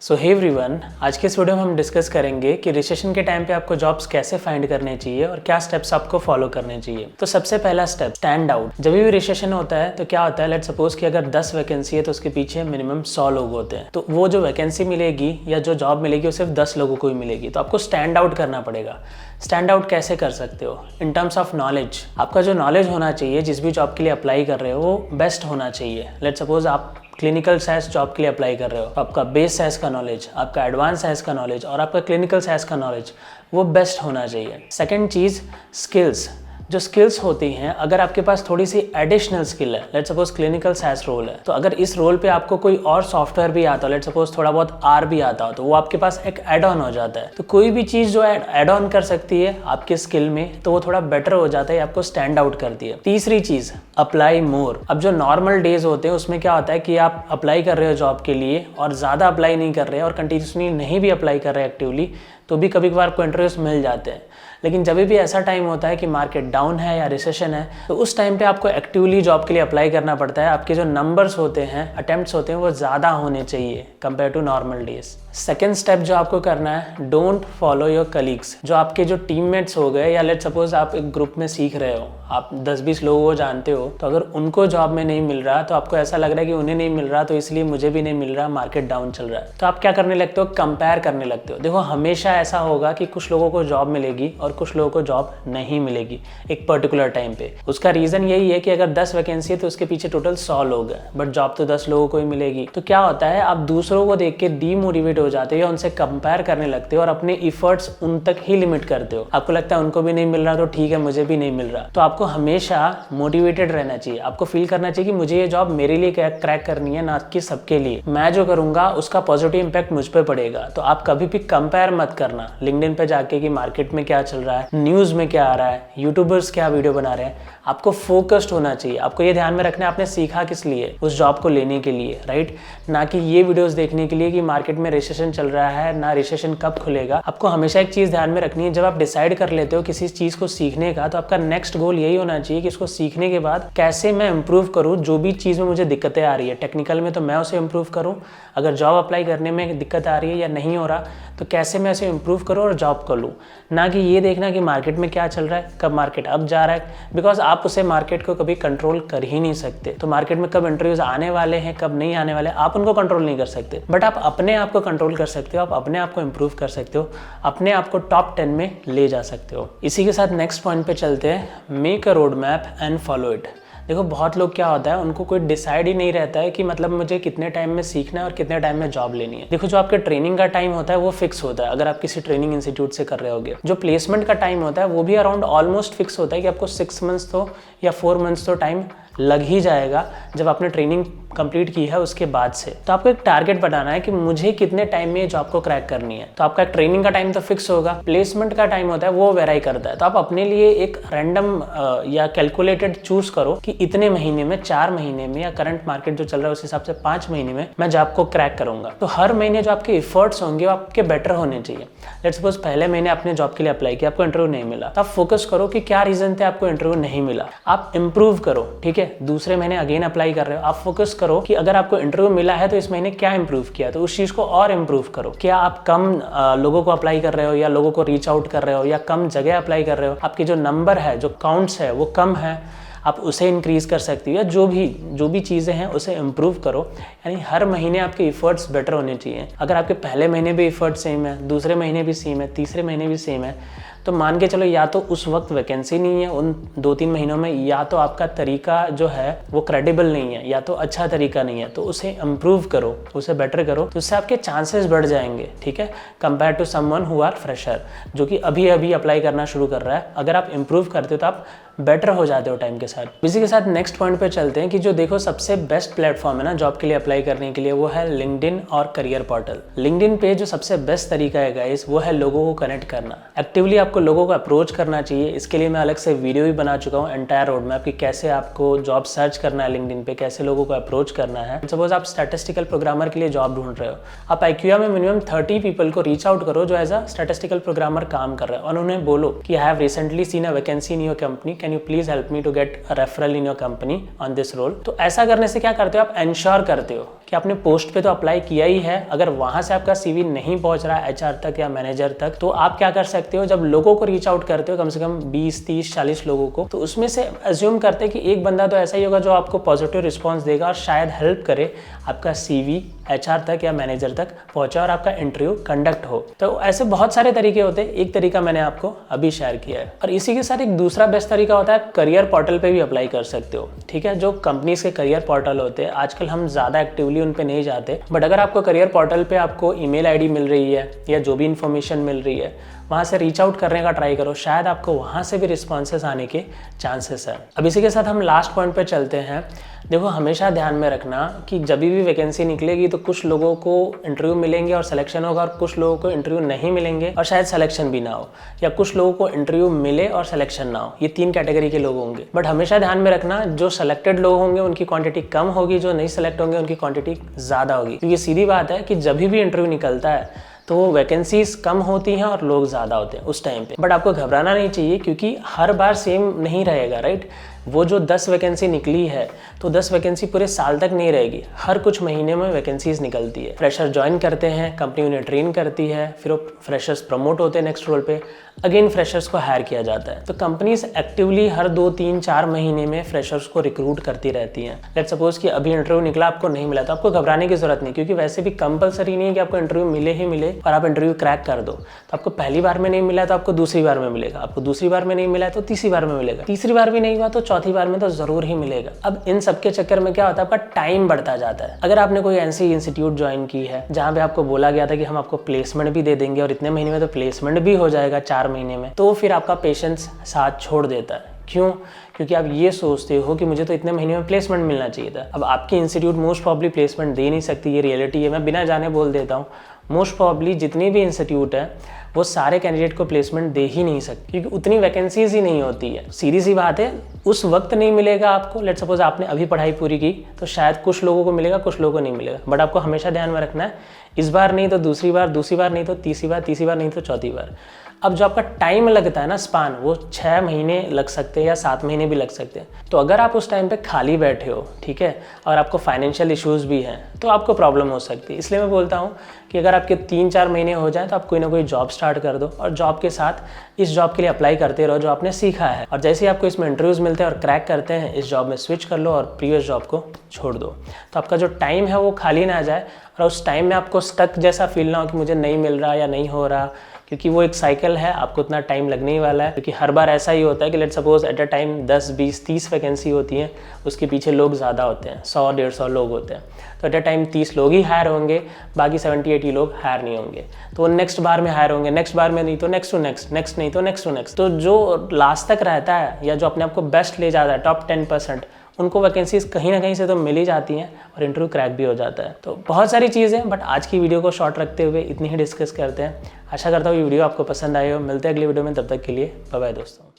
सो hey everyone, आज के इस वीडियो में हम डिस्कस करेंगे कि रिसेशन के टाइम पे आपको जॉब्स कैसे फाइंड करने चाहिए और क्या स्टेप्स आपको फॉलो करने चाहिए। तो सबसे पहला स्टेप, स्टैंड आउट। जब भी रिसेशन होता है तो क्या होता है, लेट्स सपोज कि अगर 10 वैकेंसी है तो उसके पीछे मिनिमम 100 लोग होते हैं। तो वो जो वैकेंसी मिलेगी या जो जॉब मिलेगी वो सिर्फ 10 लोगों को ही मिलेगी। तो आपको स्टैंड आउट करना पड़ेगा। स्टैंड आउट कैसे कर सकते हो? In terms of knowledge. आपका जो नॉलेज होना चाहिए जिस भी जॉब के लिए अप्लाई कर रहे हो वो बेस्ट होना चाहिए। लेट्स सपोज आप क्लिनिकल साइंस जॉब के लिए अप्लाई कर रहे हो, आपका बेस साइंस का नॉलेज, आपका एडवांस साइंस का नॉलेज और आपका क्लिनिकल साइंस का नॉलेज वो बेस्ट होना चाहिए। सेकंड चीज़, स्किल्स। जो स्किल्स होती हैं, अगर आपके पास थोड़ी सी एडिशनल स्किल है, let's suppose clinical science role है, तो अगर इस रोल पे आपको कोई और सॉफ्टवेयर भी आता हो, लेट्स सपोज थोड़ा बहुत आर भी आता हो, तो वो आपके पास एक एड ऑन हो जाता है। तो कोई भी चीज़ जो एड ऑन कर सकती है आपके स्किल में, तो वो थोड़ा बेटर हो जाता है, आपको स्टैंड आउट करती है। तीसरी चीज़, अप्लाई मोर। अब जो नॉर्मल डेज होते हैं उसमें क्या होता है कि आप अप्लाई कर रहे हो जॉब के लिए और ज़्यादा अप्लाई नहीं कर रहे और कंटिन्यूसली नहीं भी अप्लाई कर रहे एक्टिवली, तो भी कभी कभार आपको इंटरव्यूज मिल जाते हैं। लेकिन जब भी ऐसा टाइम होता है कि मार्केट डाउन है या रिसेशन है, तो उस टाइम पे आपको एक्टिवली जॉब के लिए अप्लाई करना पड़ता है। आपके जो नंबर्स होते हैं, अटेम्प्ट्स होते हैं, वो ज़्यादा होने चाहिए compare to normal days. Second step जो आपको करना है, डोंट फॉलो योर कलीग्स। जो आपके जो टीममेट्स हो गए या लेट सपोज आप एक ग्रुप में सीख रहे हो, आप 10-20 लोगों को जानते हो, तो अगर उनको जॉब में नहीं मिल रहा तो आपको ऐसा लग रहा है कि उन्हें नहीं मिल रहा तो इसलिए मुझे भी नहीं मिल रहा, मार्केट डाउन चल रहा है, तो आप क्या करने लगते हो? कंपेयर करने लगते हो। देखो, हमेशा ऐसा होगा कि कुछ लोगों को जॉब मिलेगी और कुछ लोगों को जॉब नहीं मिलेगी एक पर्टिकुलर टाइम पे। उसका रीज़न यही है कि अगर 10 वैकेंसी है तो उसके पीछे टोटल 100 लोग हैं, बट जॉब तो 10 लोगों को ही मिलेगी। तो क्या होता है, आप दूसरों को देख के डीमोटिवेट हो जाते हो या उनसे कंपेयर करने लगते हो और अपने इफर्ट्स उन तक ही लिमिट करते हो। आपको लगता है उनको भी नहीं मिल रहा तो ठीक है, मुझे भी नहीं मिल रहा। तो आपको हमेशा मोटिवेटेड रहना चाहिए। आपको फील करना चाहिए कि मुझे ये जॉब मेरे लिए क्रैक करनी है, ना कि सबके लिए। मैं जो करूंगा उसका पॉजिटिव इंपैक्ट मुझ पे पड़ेगा। तो आप कभी भी कंपेयर मत करना लिंक्डइन पे जाके कि मार्केट में क्या चल रहा है, न्यूज़ में क्या आ रहा है, यूट्यूबर्स क्या वीडियो बना रहे हैं। आपको फोकस्ड होना चाहिए। आपको ये ध्यान में रखना है आपने सीखा किस लिए, उस जॉब को लेने के लिए, राइट? ना कि ये वीडियोस देखने के लिए कि मार्केट में रिसेशन चल रहा है, ना रिसेशन कब खुलेगा। आपको हमेशा एक चीज़ ध्यान में रखनी है, जब आप डिसाइड कर लेते हो किसी चीज़ को सीखने का, तो आपका नेक्स्ट गोल यही होना चाहिए कि इसको सीखने के बाद कैसे मैं इंप्रूव करूँ। जो भी चीज़ में मुझे दिक्कतें आ रही है टेक्निकल में, तो मैं उसे इंप्रूव करूँ। अगर जॉब अप्लाई करने में दिक्कत आ रही है या नहीं हो रहा, तो कैसे मैं उसे इंप्रूव करूँ और जॉब कर लूँ। ना कि ये देखना कि मार्केट में क्या चल रहा है, कब मार्केट अप जा रहा है, बिकॉज आप उसे मार्केट को कभी कंट्रोल कर ही नहीं सकते। तो मार्केट में कब इंटरव्यूज आने वाले हैं, कब नहीं आने वाले, आप उनको कंट्रोल नहीं कर सकते, बट आप अपने आप को कंट्रोल कर सकते हो। आप अपने आप को इंप्रूव कर सकते हो, अपने आप को टॉप 10 में ले जा सकते हो। इसी के साथ नेक्स्ट पॉइंट पे चलते हैं, make a road map and follow it. देखो, बहुत लोग क्या होता है, उनको कोई डिसाइड ही नहीं रहता है कि मतलब मुझे कितने टाइम में सीखना है और कितने टाइम में जॉब लेनी है। देखो, जो आपके ट्रेनिंग का टाइम होता है वो फिक्स होता है अगर आप किसी ट्रेनिंग इंस्टीट्यूट से कर रहे होगे। जो प्लेसमेंट का टाइम होता है वो भी अराउंड ऑलमोस्ट फिक्स होता है कि आपको 6 मंथ्स तो या 4 मंथ्स तो टाइम लग ही जाएगा जब आपने ट्रेनिंग कंप्लीट की है उसके बाद से। तो आपको एक टारगेट बनाना है कि मुझे कितने टाइम में ये जॉब को क्रैक करनी है। तो आपका ट्रेनिंग का टाइम तो फिक्स होगा, प्लेसमेंट का टाइम होता है वो वेराई करता है। तो आप अपने लिए एक रैंडम या कैलकुलेटेड चूज करो कि इतने महीने में, 4 महीने में, या करंट मार्केट जो चल रहा है उस हिसाब से 5 महीने में मैं जॉब को क्रैक करूंगा। तो हर महीने जो आपके इफर्ट्स होंगे वो आपके बेटर होने चाहिए। लेट्स सपोज पहले महीने आपने जॉब के लिए अप्लाई किया, आपको इंटरव्यू नहीं मिला, तो आप फोकस करो कि क्या रीजन थे आपको इंटरव्यू नहीं मिला। आप इंप्रूव करो, ठीक है? दूसरे महीने अगेन अप्लाई कर रहे हो, आप फोकस करो कि अगर आपको इंटरव्यू मिला है तो इस महीने क्या इंप्रूव किया, तो उस चीज को और इंप्रूव करो। क्या आप कम लोगों को अप्लाई कर रहे हो या लोगों को रीच आउट कर रहे हो या कम जगह अप्लाई कर रहे हो, आपके जो नंबर है, जो काउंट्स है वो कम है, आप उसे इंक्रीज कर सकती हो। या जो भी चीज़ें हैं उसे इम्प्रूव करो। यानी हर महीने आपके इफर्ट्स बेटर होने चाहिए। अगर आपके पहले महीने भी इफर्ट सेम है, दूसरे महीने भी सेम है, तीसरे महीने भी सेम है, तो मान के चलो या तो उस वक्त वैकेंसी नहीं है उन 2-3 महीनों में, या तो आपका तरीका जो है वो क्रेडिबल नहीं है, या तो अच्छा तरीका नहीं है। तो उसे इम्प्रूव करो, उसे बेटर करो, तो उससे आपके चांसेस बढ़ जाएंगे, ठीक है? Compare to someone who are fresher, जो कि अभी अभी अप्लाई करना शुरू कर रहा है। अगर आप इम्प्रूव करते हो तो आप बेटर हो जाते हो टाइम के साथ। इसी के साथ नेक्स्ट पॉइंट पे चलते हैं कि जो देखो सबसे बेस्ट प्लेटफॉर्म है ना जॉब के लिए अप्लाई करने के लिए, वो है लिंक्डइन और करियर पोर्टल। लिंक्डइन पे जो सबसे बेस्ट तरीका है गाइस, वो है लोगों को कनेक्ट करना। एक्टिवली आपको आपको लोगों को अप्रोच करना चाहिए, इसके लिए मैं अलग से वीडियो भी बना चुका हूँ, एंटायर रोड मैप कि कैसे आपको जॉब सर्च करना है लिंक्डइन पे, कैसे लोगों को अप्रोच करना है। सपोज आप स्टैटिस्टिकल प्रोग्रामर के लिए जॉब ढूंढ रहे हो, आप IQVIA में मिनिमम 30 पीपल को रीच आउट करो जो एज अ स्टैटिस्टिकल प्रोग्रामर काम कर रहे हैं, और उन्हें बोलो कि I have recently seen a vacancy in your company, can you please help me to get a referral in your company on this role. तो ऐसा करने से क्या करते हो, आप एंश्योर करते हो कि आपने पोस्ट पे तो अप्लाई किया ही है, अगर वहां से आपका CV नहीं पहुंच रहा है HR तक या मैनेजर तक, तो आप क्या कर सकते हो, जब लोगों को रीच आउट करते हो कम से कम 20, 30, 40 लोगों को, तो उसमें से अज्यूम करते हैं कि एक बंदा तो ऐसा ही होगा जो आपको पॉजिटिव रिस्पॉन्स देगा और शायद हेल्प करे आपका CV HR तक या मैनेजर तक पहुंचा और आपका इंटरव्यू कंडक्ट हो। तो ऐसे बहुत सारे तरीके होते हैं, एक तरीका मैंने आपको अभी शेयर किया है। और इसी के साथ एक दूसरा बेस्ट तरीका होता है, करियर पोर्टल पे भी अप्लाई कर सकते हो, ठीक है। जो कंपनीज के करियर पोर्टल होते हैं, आजकल हम ज़्यादा एक्टिवली उन पे नहीं जाते, बट अगर आपको करियर पोर्टल पे आपको ईमेल ID मिल रही है या जो भी इन्फॉर्मेशन मिल रही है, वहाँ से रीच आउट करने का ट्राई करो, शायद आपको वहाँ से भी रिस्पॉन्सेस आने के चांसेस है। अब इसी के साथ हम लास्ट पॉइंट पे चलते हैं। देखो, हमेशा ध्यान में रखना कि जब भी वैकेंसी निकलेगी तो कुछ लोगों को इंटरव्यू मिलेंगे और सिलेक्शन होगा, और कुछ लोगों को इंटरव्यू नहीं मिलेंगे और शायद सिलेक्शन भी ना हो, या कुछ लोगों को इंटरव्यू मिले और सिलेक्शन ना हो। ये 3 कैटेगरी के लोग होंगे। बट हमेशा ध्यान में रखना, जो सिलेक्टेड लोग होंगे उनकी क्वांटिटी कम होगी, जो नहीं सिलेक्ट होंगे उनकी क्वांटिटी ज़्यादा होगी। क्योंकि सीधी बात है कि जब भी इंटरव्यू निकलता है तो वैकेंसीज कम होती हैं और लोग ज़्यादा होते हैं उस टाइम पे। बट आपको घबराना नहीं चाहिए, क्योंकि हर बार सेम नहीं रहेगा, राइट। वो जो 10 वैकेंसी निकली है तो 10 वैकेंसी पूरे साल तक नहीं रहेगी, हर कुछ महीने में वैकेंसीज निकलती है। फ्रेशर ज्वाइन करते हैं, कंपनी उन्हें ट्रेन करती है, फिर वो फ्रेशर्स प्रमोट होते हैं नेक्स्ट रोल पे, अगेन फ्रेशर्स को हायर किया जाता है। तो कंपनीज एक्टिवली हर 2, 3, 4 महीने में फ्रेशर्स को रिक्रूट करती रहती हैं। लेट्स सपोज कि अभी इंटरव्यू निकला, आपको नहीं मिला, तो आपको घबराने की जरूरत नहीं, क्योंकि वैसे भी कंपलसरी नहीं है कि आपको इंटरव्यू मिले ही मिले और आप इंटरव्यू क्रैक कर दो। तो आपको पहली बार में नहीं मिला तो आपको दूसरी बार में मिलेगा, आपको दूसरी बार में नहीं मिला तो तीसरी बार में मिलेगा, तीसरी बार भी नहीं हुआ तो चौथी बार में तो जरूर ही मिलेगा। अब इन सबके चक्कर में क्या होता है, आपका टाइम बढ़ता जाता है। अगर आपने कोई ऐसी इंस्टीट्यूट ज्वाइन की है जहाँ पे आपको बोला गया था कि हम आपको प्लेसमेंट भी दे देंगे और इतने महीने में तो प्लेसमेंट भी हो जाएगा 4 महीने में, तो फिर आपका पेशेंस साथ छोड़ देता है। क्यों? क्योंकि आप ये सोचते हो कि मुझे तो इतने महीने में प्लेसमेंट मिलना चाहिए था। अब आपकी इंस्टीट्यूट मोस्ट प्रॉब्ली प्लेसमेंट दे नहीं सकती, ये रियलिटी है। मैं बिना जाने बोल देता हूँ, मोस्ट प्रॉब्ली जितनी भी इंस्टीट्यूट है वो सारे कैंडिडेट को प्लेसमेंट दे ही नहीं सकती, क्योंकि उतनी वैकेंसीज ही नहीं होती है। सीधी सी बात है, उस वक्त नहीं मिलेगा आपको। लेट्स सपोज आपने अभी पढ़ाई पूरी की तो शायद कुछ लोगों को मिलेगा, कुछ लोगों को नहीं मिलेगा। बट आपको हमेशा ध्यान में रखना है, इस बार नहीं तो दूसरी बार, दूसरी बार नहीं तो तीसरी बार, तीसरी बार नहीं तो चौथी बार। अब जो आपका टाइम लगता है ना, स्पान, वो 6 महीने लग सकते हैं या 7 महीने भी लग सकते हैं। तो अगर आप उस टाइम पे खाली बैठे हो, ठीक है, और आपको फाइनेंशियल इश्यूज़ भी हैं, तो आपको प्रॉब्लम हो सकती है। इसलिए मैं बोलता हूँ कि अगर आपके 3-4 महीने हो जाए तो आप कोई ना कोई जॉब स्टार्ट कर दो, और जॉब के साथ इस जॉब के लिए अप्लाई करते रहो जो आपने सीखा है। और जैसे ही आपको इसमें इंटरव्यूज़ मिलते हैं और क्रैक करते हैं, इस जॉब में स्विच कर लो और प्रीवियस जॉब को छोड़ दो। तो आपका जो टाइम है वो खाली ना जाए, और उस टाइम में आपको स्टक जैसा फील ना हो कि मुझे नहीं मिल रहा या नहीं हो रहा, क्योंकि वो एक साइकिल है, आपको उतना टाइम लगने ही वाला है। क्योंकि हर बार ऐसा ही होता है कि let suppose at a time 10, 20, 30 vacancy होती हैं, उसके पीछे लोग ज़्यादा होते हैं, 100, 150 लोग होते हैं। तो एट अ टाइम 30 लोग ही हायर होंगे, बाकी 70-80 लोग हायर नहीं होंगे। तो वो नेक्स्ट बार में हायर होंगे, नेक्स्ट बार में नहीं तो नेक्स्ट टू नेक्स्ट, नेक्स्ट नहीं तो नेक्स्ट टू नेक्स्ट। तो जो लास्ट तक रहता है या जो अपने आप को बेस्ट ले जाता है, टॉप 10%, उनको वैकेंसीज कहीं ना कहीं से तो मिल ही जाती हैं और इंटरव्यू क्रैक भी हो जाता है। तो बहुत सारी चीज़ें, बट आज की वीडियो को शॉर्ट रखते हुए इतनी ही डिस्कस करते हैं। आशा करता हूँ ये वीडियो आपको पसंद आए हो। मिलते हैं अगली वीडियो में, तब तक के लिए बाय बाय दोस्तों।